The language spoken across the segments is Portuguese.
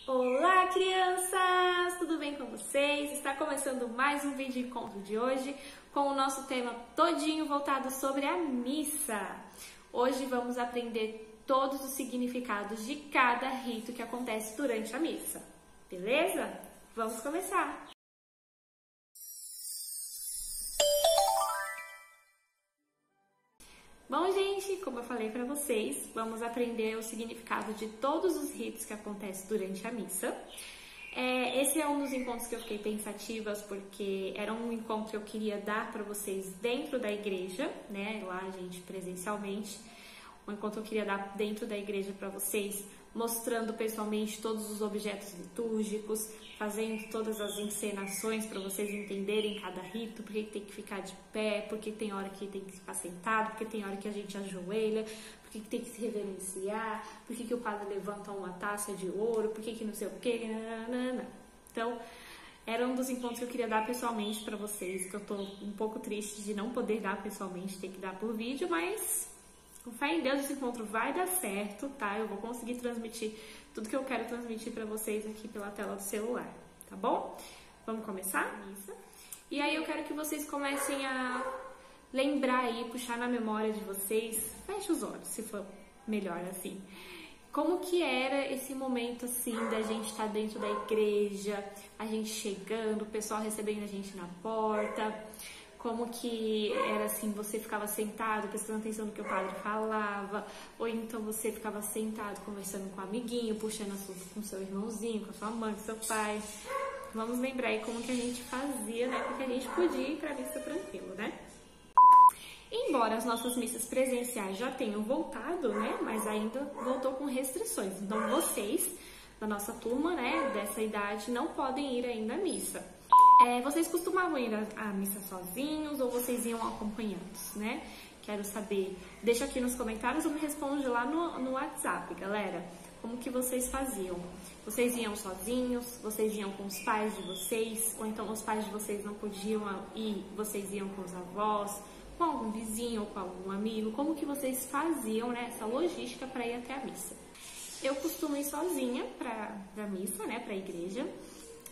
Olá, crianças! Tudo bem com vocês? Está começando mais um vídeo encontro de hoje com o nosso tema todinho voltado sobre a missa. Hoje vamos aprender todos os significados de cada rito que acontece durante a missa. Beleza? Vamos começar! Bom, gente, como eu falei para vocês, vamos aprender o significado de todos os ritos que acontecem durante a missa. Esse é um dos encontros que eu fiquei pensativas, porque era um encontro que eu queria dar para vocês dentro da igreja, né? Lá, gente, presencialmente. Um encontro que eu queria dar dentro da igreja para vocês, mostrando pessoalmente todos os objetos litúrgicos, fazendo todas as encenações para vocês entenderem cada rito, porque tem que ficar de pé, porque tem hora que tem que ficar sentado, porque tem hora que a gente ajoelha, porque tem que se reverenciar, porque o padre levanta uma taça de ouro, porque não sei o que, nananana. Então, era um dos encontros que eu queria dar pessoalmente para vocês, que eu tô um pouco triste de não poder dar pessoalmente, ter que dar por vídeo, mas com fé em Deus esse encontro vai dar certo, tá? Eu vou conseguir transmitir tudo que eu quero transmitir para vocês aqui pela tela do celular, tá bom? Vamos começar? Isso. E aí eu quero que vocês comecem a lembrar aí, puxar na memória de vocês, feche os olhos, se for melhor assim. Como que era esse momento assim da gente estar dentro da igreja, a gente chegando, o pessoal recebendo a gente na porta. Como que era assim, você ficava sentado prestando atenção no que o padre falava, ou então você ficava sentado conversando com o amiguinho, puxando assunto com seu irmãozinho, com a sua mãe, com seu pai. Vamos lembrar aí como que a gente fazia, né, porque a gente podia ir para a missa tranquilo, né? Embora as nossas missas presenciais já tenham voltado, né, mas ainda voltou com restrições. Então vocês, da nossa turma, né, dessa idade, não podem ir ainda à missa. Vocês costumavam ir à missa sozinhos ou vocês iam acompanhados, né? Quero saber. Deixa aqui nos comentários ou me responde lá no WhatsApp, galera. Como que vocês faziam? Vocês iam sozinhos? Vocês iam com os pais de vocês? Ou então os pais de vocês não podiam ir, vocês iam com os avós? Com algum vizinho ou com algum amigo? Como que vocês faziam, né, essa logística para ir até a missa? Eu costumo ir sozinha para a missa, né, para a igreja.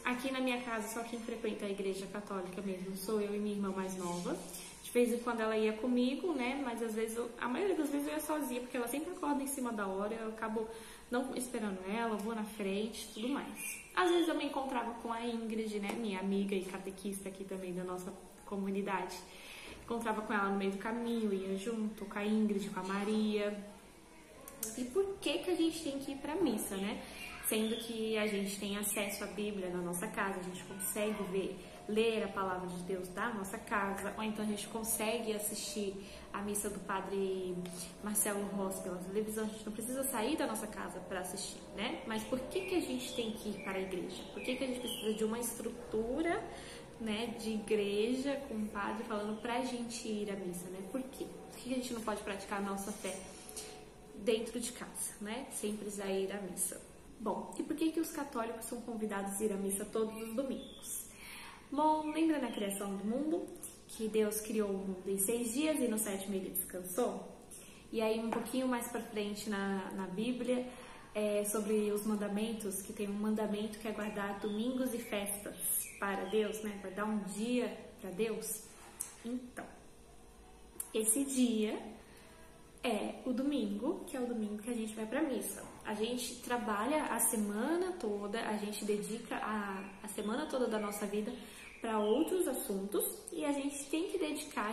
Aqui na minha casa, só quem frequenta a igreja católica mesmo sou eu e minha irmã mais nova. De vez em quando ela ia comigo, né? Mas às vezes, a maioria das vezes eu ia sozinha, porque ela sempre acorda em cima da hora, eu acabo não esperando ela, vou na frente, tudo mais. Às vezes eu me encontrava com a Ingrid, né? Minha amiga e catequista aqui também da nossa comunidade. Encontrava com ela no meio do caminho, ia junto com a Ingrid, com a Maria. E por que a gente tem que ir pra missa, né? Sendo que a gente tem acesso à Bíblia na nossa casa, a gente consegue ler a palavra de Deus da nossa casa, ou então a gente consegue assistir a missa do padre Marcelo Rossi pela televisão, a gente não precisa sair da nossa casa para assistir, né? Mas por que a gente tem que ir para a igreja? Por que a gente precisa de uma estrutura, né, de igreja com o padre falando pra gente ir à missa, né? Por quê? Por que a gente não pode praticar a nossa fé dentro de casa, né? Sem precisar ir à missa. Bom, e por que os católicos são convidados a ir à missa todos os domingos? Bom, lembra na criação do mundo, que Deus criou o mundo em 6 dias e no 7º ele descansou? E aí um pouquinho mais pra frente na Bíblia, sobre os mandamentos, que tem um mandamento que é guardar domingos e festas para Deus, né? Guardar um dia para Deus. Então, esse dia é o domingo, que é o domingo que a gente vai pra missa. A gente trabalha a semana toda, a gente dedica a semana toda da nossa vida para outros assuntos e a gente tem que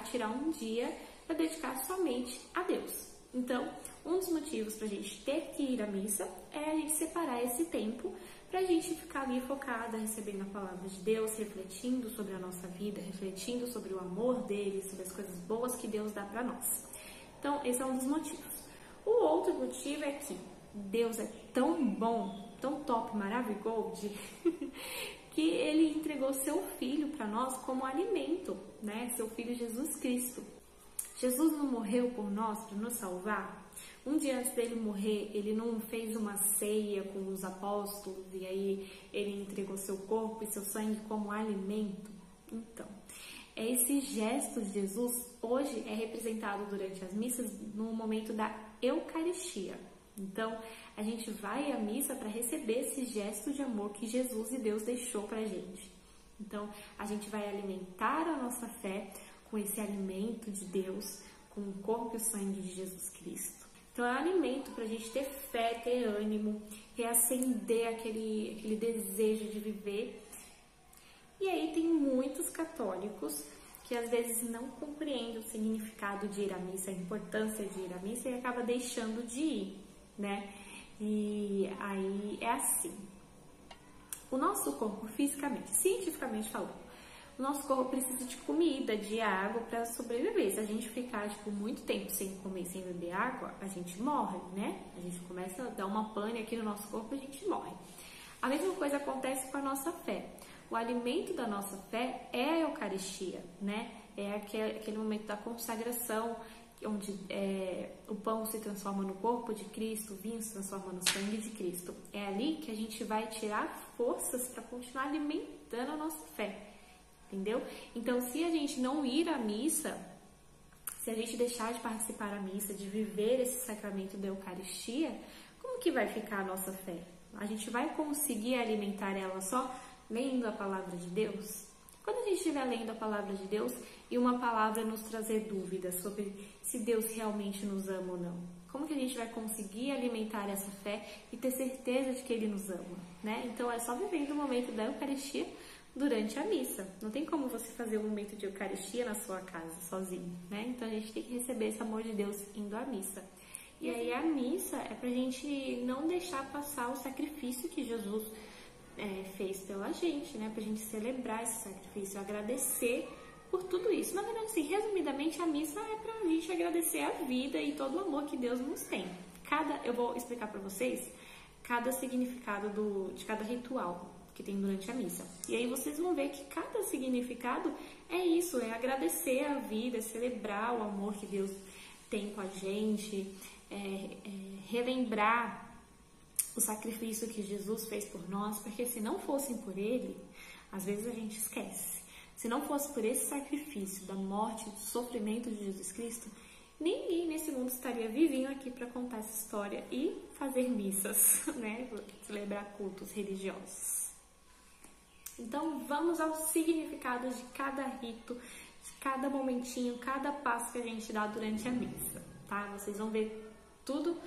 tirar um dia para dedicar somente a Deus. Então, um dos motivos pra gente ter que ir à missa é a gente separar esse tempo pra gente ficar ali focada, recebendo a palavra de Deus, refletindo sobre a nossa vida, refletindo sobre o amor dele, sobre as coisas boas que Deus dá pra nós. Então, esse é um dos motivos. O outro motivo é que Deus é tão bom, tão top, maravilhoso, que ele entregou seu filho para nós como alimento, né? Seu filho Jesus Cristo. Jesus não morreu por nós para nos salvar? Um dia antes dele morrer, ele não fez uma ceia com os apóstolos e aí ele entregou seu corpo e seu sangue como alimento? Então, esse gesto de Jesus hoje é representado durante as missas no momento da Eucaristia. Então, a A gente vai à missa para receber esse gesto de amor que Jesus e Deus deixou pra gente. Então, a gente vai alimentar a nossa fé com esse alimento de Deus, com o corpo e o sangue de Jesus Cristo. Então, é um alimento para a gente ter fé, ter ânimo, reacender aquele desejo de viver. E aí tem muitos católicos que às vezes não compreendem o significado de ir à missa, a importância de ir à missa e acaba deixando de ir, né? E aí é assim. O nosso corpo, fisicamente, cientificamente falando, o nosso corpo precisa de comida, de água para sobreviver. Se a gente ficar, muito tempo sem comer, sem beber água, a gente morre, né? A gente começa a dar uma pane aqui no nosso corpo e a gente morre. A mesma coisa acontece com a nossa fé. O alimento da nossa fé é a Eucaristia, né? É aquele momento da consagração, onde o pão se transforma no corpo de Cristo, o vinho se transforma no sangue de Cristo. É ali que a gente vai tirar forças para continuar alimentando a nossa fé, entendeu? Então, se a gente não ir à missa, se a gente deixar de participar da missa, de viver esse sacramento da Eucaristia, como que vai ficar a nossa fé? A gente vai conseguir alimentar ela só lendo a palavra de Deus? Quando a gente estiver lendo a palavra de Deus e uma palavra nos trazer dúvidas sobre se Deus realmente nos ama ou não, como que a gente vai conseguir alimentar essa fé e ter certeza de que Ele nos ama, né? Então é só vivendo o momento da Eucaristia durante a missa. Não tem como você fazer um momento de Eucaristia na sua casa, sozinho, né? Então a gente tem que receber esse amor de Deus indo à missa. E aí a missa é pra gente não deixar passar o sacrifício que Jesus fez pela gente, né? Pra gente celebrar esse sacrifício, agradecer por tudo isso. Na verdade, assim, resumidamente, a missa é pra gente agradecer a vida e todo o amor que Deus nos tem. Eu vou explicar pra vocês cada significado de cada ritual que tem durante a missa. E aí vocês vão ver que cada significado é isso, é agradecer a vida, é celebrar o amor que Deus tem com a gente, relembrar o sacrifício que Jesus fez por nós, porque se não fosse por Ele, às vezes a gente esquece. Se não fosse por esse sacrifício da morte, do sofrimento de Jesus Cristo, ninguém nesse mundo estaria vivinho aqui para contar essa história e fazer missas, né? Celebrar cultos religiosos. Então, vamos ao significado de cada rito, de cada momentinho, cada passo que a gente dá durante a missa, tá? Vocês vão ver tudo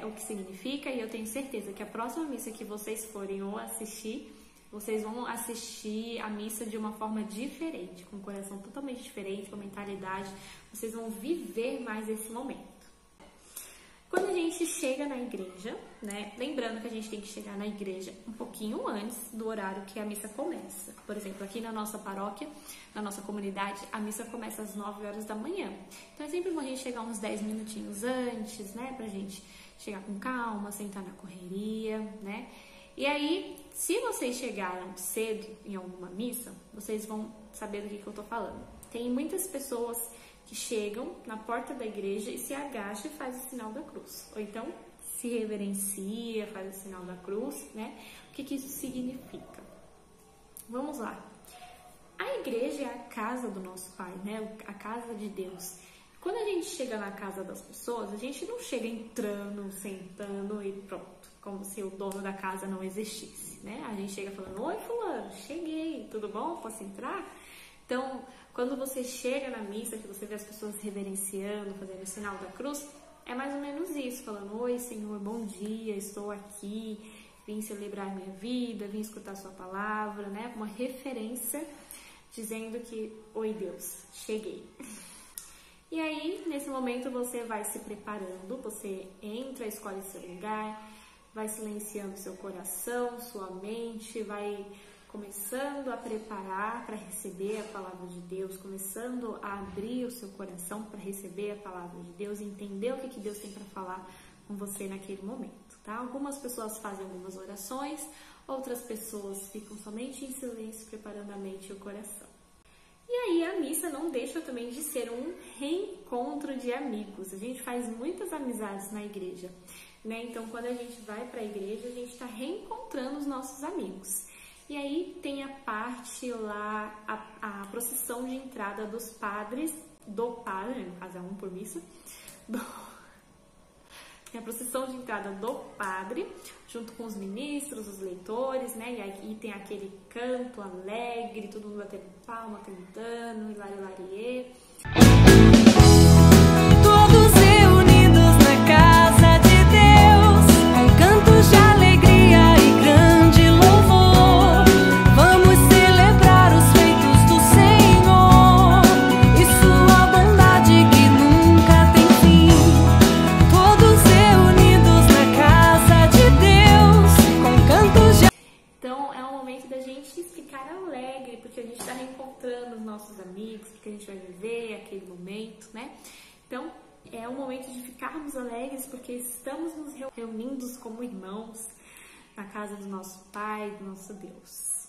o que significa, e eu tenho certeza que a próxima missa que vocês forem ou assistir, vocês vão assistir a missa de uma forma diferente, com um coração totalmente diferente, com mentalidade, vocês vão viver mais esse momento. Quando a gente chega na igreja, né, lembrando que a gente tem que chegar na igreja um pouquinho antes do horário que a missa começa. Por exemplo, aqui na nossa paróquia, na nossa comunidade, a missa começa às 9 horas da manhã. Então é sempre bom a gente chegar uns 10 minutinhos antes, né, pra gente chegar com calma, sentar na correria, né. E aí, se vocês chegaram cedo em alguma missa, vocês vão saber do que eu tô falando. Tem muitas pessoas que chegam na porta da igreja e se agacha e faz o sinal da cruz. Ou então, se reverencia, faz o sinal da cruz, né? O que isso significa? Vamos lá. A igreja é a casa do nosso Pai, né? A casa de Deus. Quando a gente chega na casa das pessoas, a gente não chega entrando, sentando e pronto, como se o dono da casa não existisse, né? A gente chega falando: oi, fulano, cheguei, tudo bom? Posso entrar? Então, quando você chega na missa, que você vê as pessoas reverenciando, fazendo o sinal da cruz, é mais ou menos isso, falando: oi, Senhor, bom dia, estou aqui, vim celebrar minha vida, vim escutar sua palavra, né? Uma referência dizendo que: oi, Deus, cheguei. E aí, nesse momento, você vai se preparando, você entra, escolhe seu lugar, vai silenciando seu coração, sua mente, vai começando a preparar para receber a palavra de Deus, começando a abrir o seu coração para receber a palavra de Deus, entender o que Deus tem para falar com você naquele momento, tá? Algumas pessoas fazem algumas orações, outras pessoas ficam somente em silêncio, preparando a mente e o coração. E aí a missa não deixa também de ser um reencontro de amigos. A gente faz muitas amizades na igreja, né? Então, quando a gente vai para a igreja, a gente está reencontrando os nossos amigos. E aí tem a parte lá, a procissão de entrada dos padres, do padre, no caso é um por missa, é a procissão de entrada do padre, junto com os ministros, os leitores, né? E aí tem aquele canto alegre, todo mundo batendo palma, cantando, hilari, lariê. Todos reunidos na casa de Deus, com cantos de alegria e grande louvor, vamos celebrar os feitos do Senhor e sua bondade que nunca tem fim. Todos reunidos na casa de Deus, com cantos de... Então é um momento da gente ficar alegre, porque a gente está reencontrando os nossos amigos, porque a gente vai viver aquele momento, né? Então é um momento de ficarmos alegres, porque estamos nos reunindo como irmãos na casa do nosso Pai, do nosso Deus.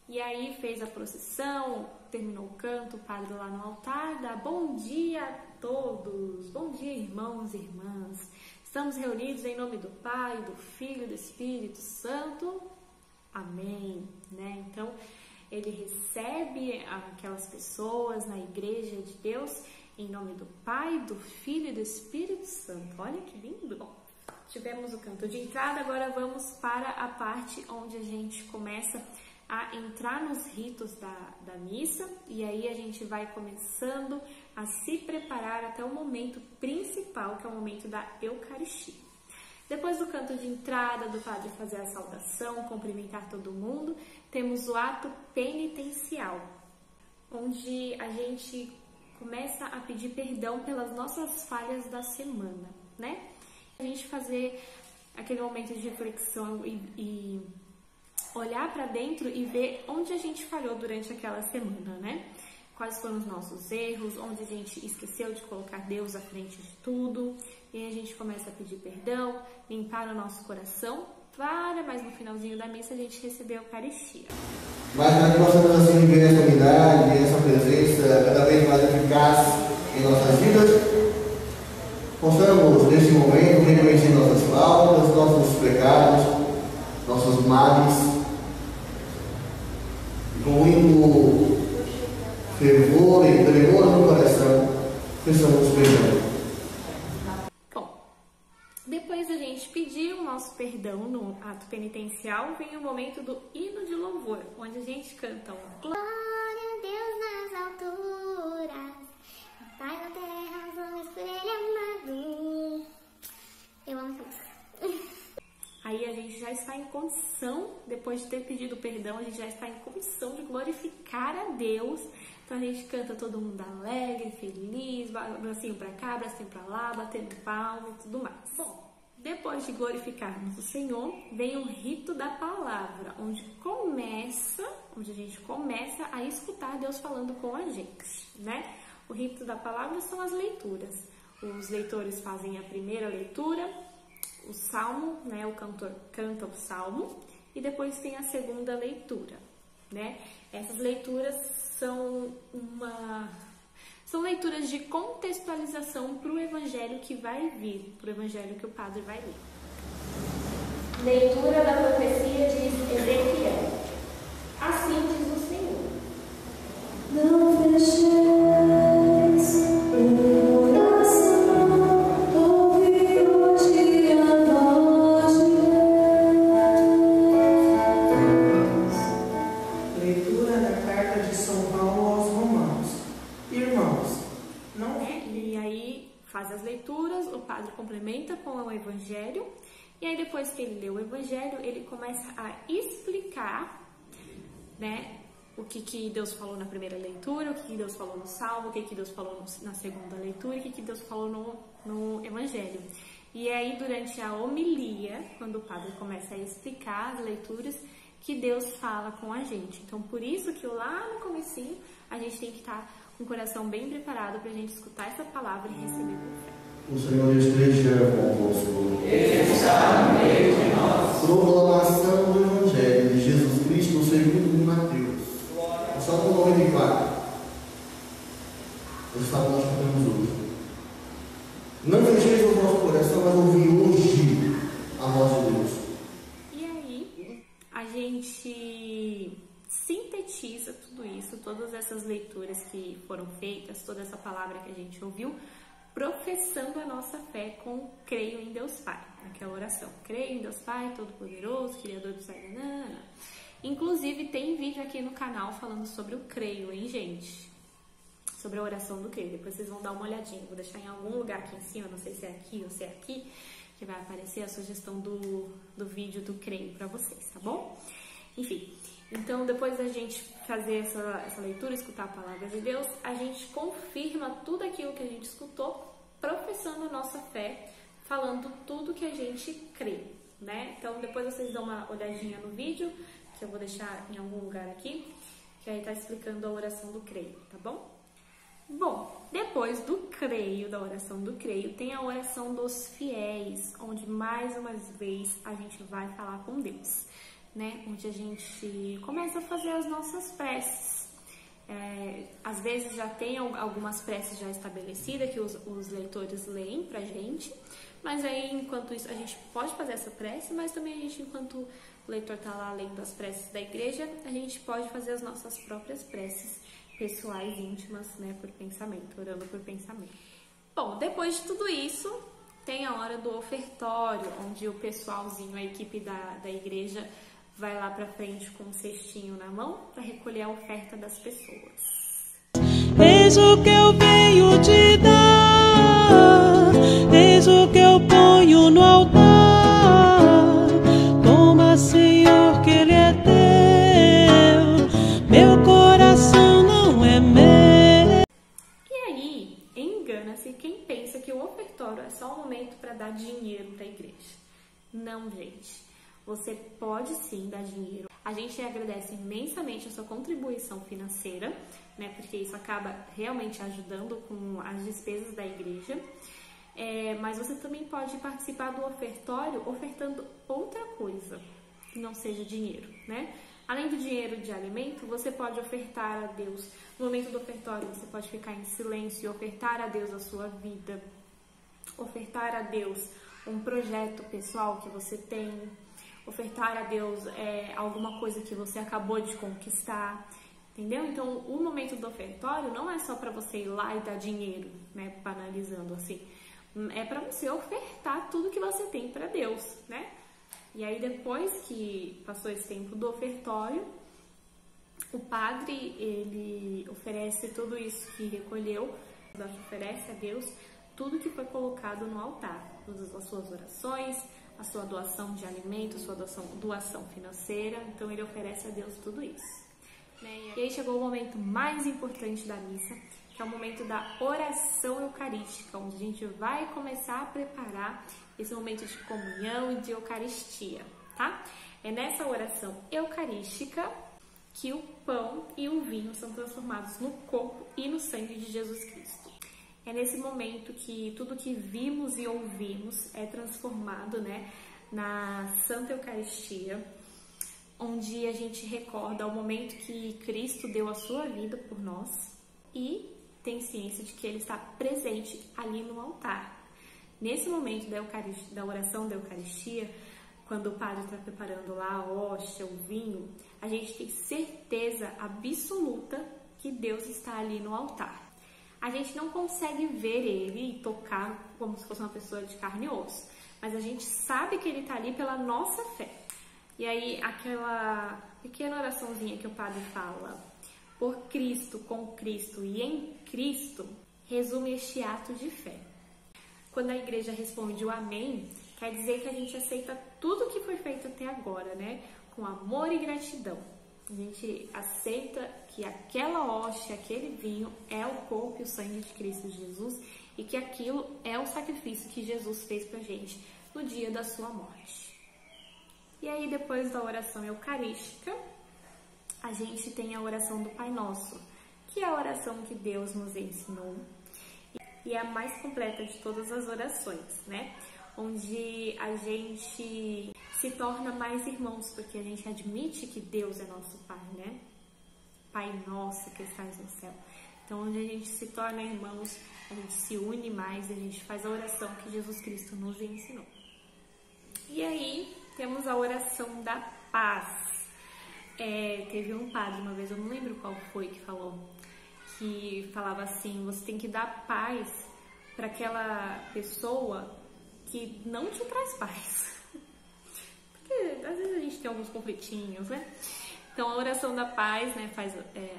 E aí fez a procissão, terminou o canto, o padre lá no altar dá bom dia a todos, bom dia irmãos e irmãs. Estamos reunidos em nome do Pai, do Filho e do Espírito Santo. Amém, né? Então, ele recebe aquelas pessoas na igreja de Deus em nome do Pai, do Filho e do Espírito Santo. Olha que lindo! Bom, tivemos o canto de entrada, agora vamos para a parte onde a gente começa a entrar nos ritos da missa, e aí a gente vai começando a se preparar até o momento principal, que é o momento da Eucaristia. Depois do canto de entrada, do padre fazer a saudação, cumprimentar todo mundo, temos o ato penitencial, onde a gente começa a pedir perdão pelas nossas falhas da semana, né? A gente fazer aquele momento de reflexão e olhar para dentro e ver onde a gente falhou durante aquela semana, né? Quais foram os nossos erros, onde a gente esqueceu de colocar Deus à frente de tudo. E aí a gente começa a pedir perdão, limpar o nosso coração, mas no finalzinho da missa a gente recebeu a Eucaristia. Mas para que possamos assim viver essa unidade, essa presença cada vez mais eficaz em nossas vidas, possamos nesse momento reconhecer nossas faltas, nossos pecados, nossos males, e com muito fervor e tremor no coração, peçamos perdão. Depois da gente pedir o nosso perdão no ato penitencial, vem o momento do hino de louvor, onde a gente canta um Glória a Deus nas alturas, Pai na terra, vamos por Ele amado. Eu amo isso. Aí a gente já está em condição, depois de ter pedido perdão, a gente já está em condição de glorificar a Deus. Então a gente canta todo mundo alegre, feliz, bracinho pra cá, bracinho pra lá, batendo palma e tudo mais. Bom, depois de glorificarmos o Senhor, vem o rito da palavra, onde a gente começa a escutar Deus falando com a gente, né? O rito da palavra são as leituras. Os leitores fazem a primeira leitura, o salmo, né? O cantor canta o salmo e depois tem a segunda leitura, né? Essas leituras são leituras de contextualização para o evangelho que vai vir, para o evangelho que o padre vai ler. Leitura da profecia de Ezequiel. Assim diz o Senhor: Não fecheis o coração, ouvi hoje a voz de Deus. Leitura da carta de São Paulo aos Romanos. Irmãos, não E aí faz as leituras, o padre complementa com o evangelho, e aí depois que ele lê o evangelho, ele começa a explicar, né, o que Deus falou na primeira leitura, o que Deus falou no salmo, o que Deus falou na segunda leitura, e o que Deus falou no evangelho. E aí durante a homilia, quando o padre começa a explicar as leituras, que Deus fala com a gente. Então por isso que lá no comecinho a gente tem que estar com o coração bem preparado para a gente escutar essa palavra e receber com fé. O Senhor esteja convosco. Ele está no meio de nós. Proclamação do Evangelho de Jesus Cristo segundo Mateus. O Salmo 94. O Salmo nós cantamos hoje. Não fecheis o vosso coração, mas ouvi hoje a voz de Deus. E aí a gente sintetiza tudo isso, todas essas leituras que foram feitas, toda essa palavra que a gente ouviu, professando a nossa fé com creio em Deus Pai, aquela oração. Creio em Deus Pai, Todo-Poderoso, Criador do céu e da terra. Inclusive, tem vídeo aqui no canal falando sobre o creio, hein, gente? Sobre a oração do creio. Depois vocês vão dar uma olhadinha. Vou deixar em algum lugar aqui em cima, não sei se é aqui ou se é aqui, que vai aparecer a sugestão do vídeo do creio pra vocês, tá bom? Enfim, então depois da gente fazer essa leitura, escutar a palavra de Deus, a gente confirma tudo aquilo que a gente escutou, professando a nossa fé, falando tudo que a gente crê, né? Então depois vocês dão uma olhadinha no vídeo, que eu vou deixar em algum lugar aqui, que aí tá explicando a oração do creio, tá bom? Bom, depois do creio, da oração do creio, tem a oração dos fiéis, onde mais uma vez a gente vai falar com Deus, né? Onde a gente começa a fazer as nossas preces. Às vezes já tem algumas preces já estabelecidas que os leitores leem pra gente, mas aí enquanto isso a gente pode fazer essa prece, mas também a gente, enquanto o leitor tá lá lendo as preces da igreja, a gente pode fazer as nossas próprias preces pessoais, íntimas, né, por pensamento, orando por pensamento. Bom, depois de tudo isso, tem a hora do ofertório, onde o pessoalzinho, a equipe da igreja, vai lá pra frente com um cestinho na mão para recolher a oferta das pessoas. Eis o que eu venho te dar, eis o que eu ponho no altar. Toma, Senhor, que ele é teu, meu coração não é meu. E aí, engana-se quem pensa que o ofertório é só um momento para dar dinheiro para a igreja. Não, gente. Você pode sim dar dinheiro. A gente agradece imensamente a sua contribuição financeira, né? Porque isso acaba realmente ajudando com as despesas da igreja. Mas você também pode participar do ofertório ofertando outra coisa que não seja dinheiro, né? Além do dinheiro de alimento, você pode ofertar a Deus. No momento do ofertório, você pode ficar em silêncio e ofertar a Deus a sua vida. Ofertar a Deus um projeto pessoal que você tem. Ofertar a Deus alguma coisa que você acabou de conquistar, entendeu? Então, o momento do ofertório não é só para você ir lá e dar dinheiro, né? Banalizando assim. É para você ofertar tudo que você tem para Deus, né? E aí, depois que passou esse tempo do ofertório, o padre, ele oferece tudo isso que recolheu, oferece a Deus tudo que foi colocado no altar, todas as suas orações, a sua doação de alimento, a sua doação financeira. Então ele oferece a Deus tudo isso. E aí chegou o momento mais importante da missa, que é o momento da oração eucarística, onde a gente vai começar a preparar esse momento de comunhão e de Eucaristia, tá? É nessa oração eucarística que o pão e o vinho são transformados no corpo e no sangue de Jesus Cristo. É nesse momento que tudo que vimos e ouvimos é transformado, né, na Santa Eucaristia, onde a gente recorda o momento que Cristo deu a sua vida por nós e tem ciência de que Ele está presente ali no altar. Nesse momento da oração da Eucaristia, quando o padre está preparando lá a hóstia, o vinho, a gente tem certeza absoluta que Deus está ali no altar. A gente não consegue ver Ele e tocar como se fosse uma pessoa de carne e osso, mas a gente sabe que Ele está ali pela nossa fé. E aí, aquela pequena oraçãozinha que o padre fala, por Cristo, com Cristo e em Cristo, resume este ato de fé. Quando a igreja responde o amém, quer dizer que a gente aceita tudo que foi feito até agora, né? Com amor e gratidão. A gente aceita que aquela hóstia, aquele vinho é o corpo e o sangue de Cristo Jesus e que aquilo é o sacrifício que Jesus fez pra gente no dia da sua morte. E aí, depois da oração eucarística, a gente tem a oração do Pai Nosso, que é a oração que Deus nos ensinou e é a mais completa de todas as orações, né? Onde a gente se torna mais irmãos, porque a gente admite que Deus é nosso Pai, né? Pai nosso que estás no céu. Então, onde a gente se torna irmãos, a gente se une mais, a gente faz a oração que Jesus Cristo nos ensinou. E aí, temos a oração da paz. Teve um padre uma vez, eu não lembro qual foi que falava assim, você tem que dar paz para aquela pessoa que não te traz paz. Porque às vezes a gente tem alguns conflitinhos, né? Então a oração da paz, né,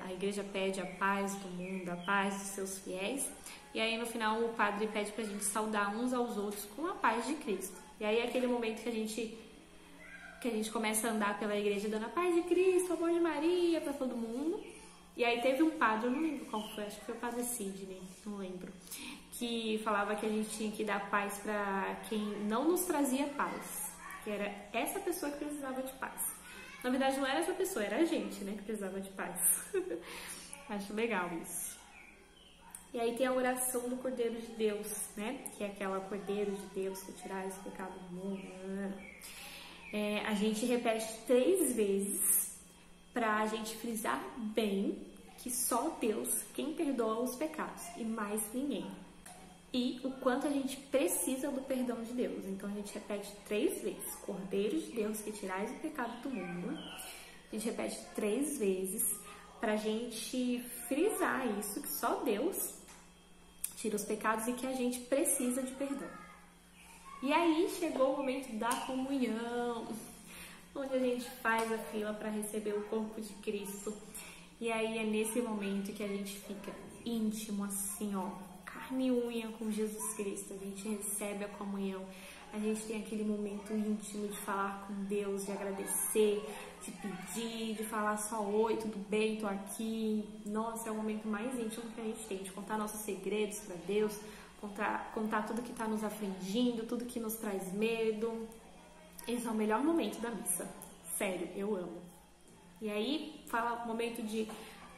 a igreja pede a paz do mundo, a paz dos seus fiéis. E aí no final o padre pede pra gente saudar uns aos outros com a paz de Cristo. E aí é aquele momento que a gente começa a andar pela igreja dando a paz de Cristo, amor de Maria pra todo mundo. E aí teve um padre, eu não lembro qual foi, acho que foi o padre Sidney, não lembro, que falava que a gente tinha que dar paz pra quem não nos trazia paz, que era essa pessoa que precisava de paz. Na verdade, não era essa pessoa, era a gente, né, que precisava de paz. Acho legal isso. E aí tem a oração do Cordeiro de Deus, né, que é aquela Cordeiro de Deus que tirais o pecado do mundo. A gente repete 3 vezes pra gente frisar bem que só Deus quem perdoa os pecados e mais ninguém. E o quanto a gente precisa do perdão de Deus. Então a gente repete 3 vezes. Cordeiro de Deus, que tirais o pecado do mundo. A gente repete 3 vezes pra gente frisar isso, que só Deus tira os pecados e que a gente precisa de perdão. E aí chegou o momento da comunhão, onde a gente faz a fila para receber o corpo de Cristo. E aí é nesse momento que a gente fica íntimo, assim, ó, carne e unha com Jesus Cristo. A gente recebe a comunhão, a gente tem aquele momento íntimo de falar com Deus, de agradecer, de pedir, de falar só oi, tudo bem, tô aqui. Nossa, é o momento mais íntimo que a gente tem, de contar nossos segredos para Deus, contar tudo que tá nos afligindo, tudo que nos traz medo. Esse é o melhor momento da missa. Sério, eu amo. E aí, fala momento de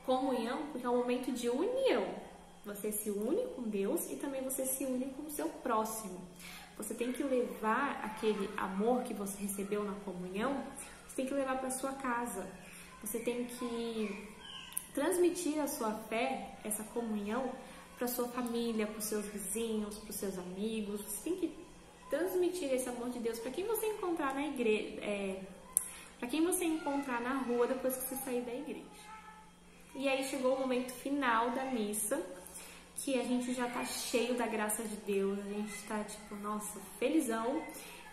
comunhão, porque é um momento de união. Você se une com Deus e também você se une com o seu próximo. Você tem que levar aquele amor que você recebeu na comunhão, você tem que levar para sua casa. Você tem que transmitir a sua fé, essa comunhão, para sua família, para os seus vizinhos, para os seus amigos. Você tem que transmitir esse amor de Deus para quem você encontrar na igreja, para quem você encontrar na rua depois que você sair da igreja. E aí chegou o momento final da missa, que a gente já tá cheio da graça de Deus, a gente tá tipo, nossa, felizão.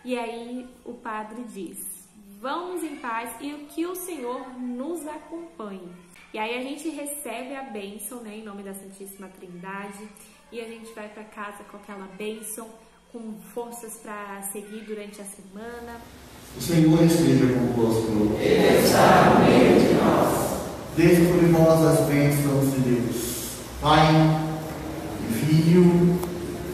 E aí o padre diz: vamos em paz e que o Senhor nos acompanhe. E aí a gente recebe a bênção, né, em nome da Santíssima Trindade, e a gente vai para casa com aquela bênção, com forças para seguir durante a semana. O Senhor esteja convosco. Ele está no meio de nós. Desça sobre nós as bênçãos de Deus, Pai, e Filho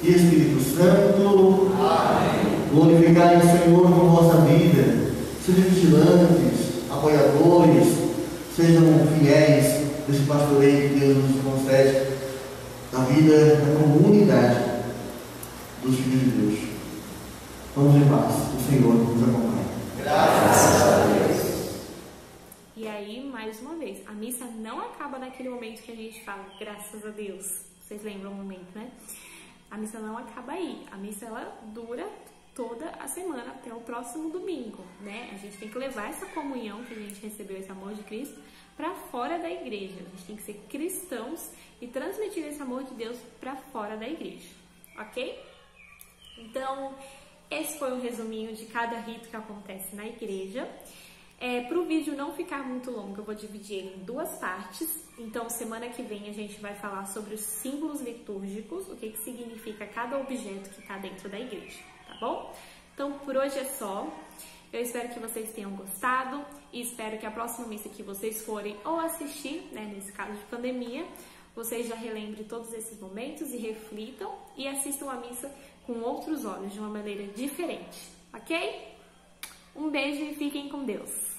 e Espírito Santo. Amém. Glorificai o Senhor com vossa vida. Sejam vigilantes, apoiadores, sejam fiéis desse pastoreio que Deus nos concede, a vida da comunidade dos filhos de Deus. Vamos em paz, o Senhor nos acompanha. Graças a Deus. E aí, mais uma vez, a missa não acaba naquele momento que a gente fala, graças a Deus. Vocês lembram o momento, né? A missa não acaba aí. A missa, ela dura toda a semana até o próximo domingo, né? A gente tem que levar essa comunhão que a gente recebeu, esse amor de Cristo, para fora da igreja. A gente tem que ser cristãos e transmitir esse amor de Deus para fora da igreja, ok? Então, esse foi um resuminho de cada rito que acontece na igreja. Para o vídeo não ficar muito longo, eu vou dividir ele em 2 partes. Então, semana que vem a gente vai falar sobre os símbolos litúrgicos, o que significa cada objeto que está dentro da igreja, tá bom? Então, por hoje é só. Eu espero que vocês tenham gostado e espero que a próxima missa que vocês forem ou assistir, né, nesse caso de pandemia, vocês já relembrem todos esses momentos e reflitam e assistam a missa com outros olhos, de uma maneira diferente, ok? Um beijo e fiquem com Deus!